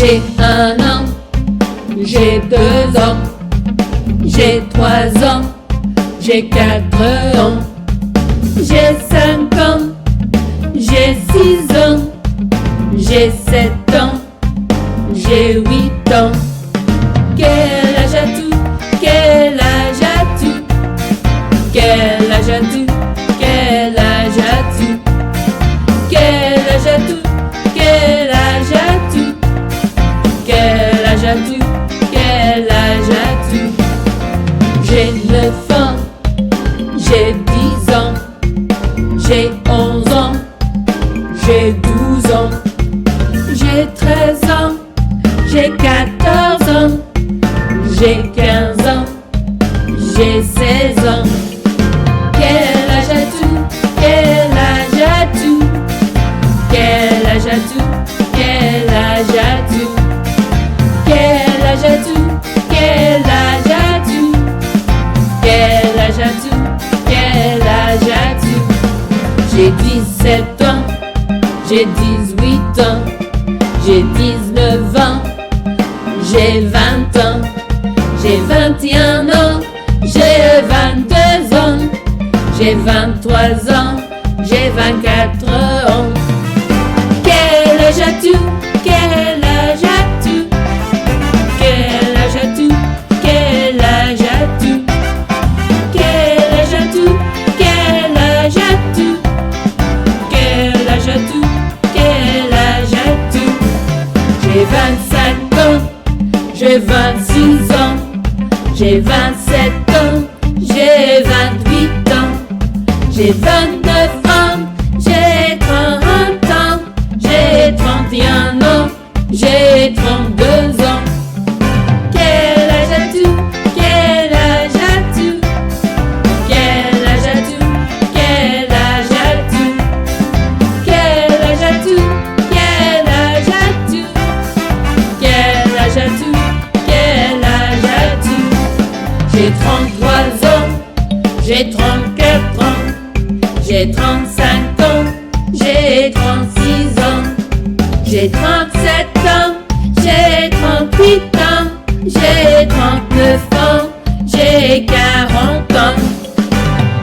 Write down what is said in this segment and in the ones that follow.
J'ai 1 an, j'ai 2 ans, j'ai 3 ans, j'ai 4 ans, j'ai 5 ans, j'ai 6 ans, j'ai 7 ans, j'ai 8 ans. Quel âge as-tu? Quel âge as-tu? Quel âge as-tu? Quel âge as-tu? Quel âge as-tu? Quel âge as-tu? Quel âge as-tu? Quel âge as-tu? J'ai 9 ans, j'ai 10 ans, j'ai 11 ans, j'ai 12 ans, j'ai 13 ans, j'ai 14 ans, j'ai 15 ans, j'ai 16 ans. Quel âge as-tu? Quel âge as-tu? Quel âge as-tu? Quel âge as-tu? Quel âge as-tu? Quel âge as-tu? Quel âge as-tu? Quel âge as-tu? J'ai 17 ans, j'ai 18 ans, j'ai 19 ans, j'ai 20 ans, j'ai 21 ans, j'ai 22 ans, j'ai 23 ans, j'ai 24 ans. Quel âge as-tu? Quel âge as-tu? Quel âge as-tu? Quel âge as-tu? Quel âge as-tu? Quel âge as-tu? Quel âge as-tu? Quel âge as-tu? J'ai 25 ans, j'ai 26 ans, j'ai 27 ans, j'ai 28 ans, j'ai 29 ans, j'ai 30 ans, j'ai 31 ans, j'ai 32 ans. Quel âge as-tu? Quel âge as-tu? Quel âge as-tu? Quel âge as-tu? Quel âge as-tu? Quel âge as-tu? Quel âge as-tu? Quel âge as-tu? J'ai 33 ans, j'ai 34 ans, j'ai 35 ans, j'ai 36 ans, j'ai 37 ans, j'ai 38 ans, j'ai 39 ans, j'ai 40 ans.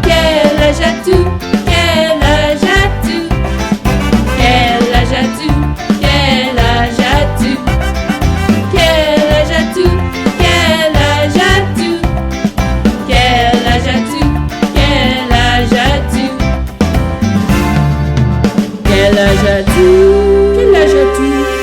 Quel âge as-tu? Quel âge as-tu? Quel âge as-tu? Quel âge as-tu? Quel âge as-tu? Quel âge as-tu? Quel âge as-tu? Quel âge as-tu? Quel âge as-tu? Quel âge as-tu?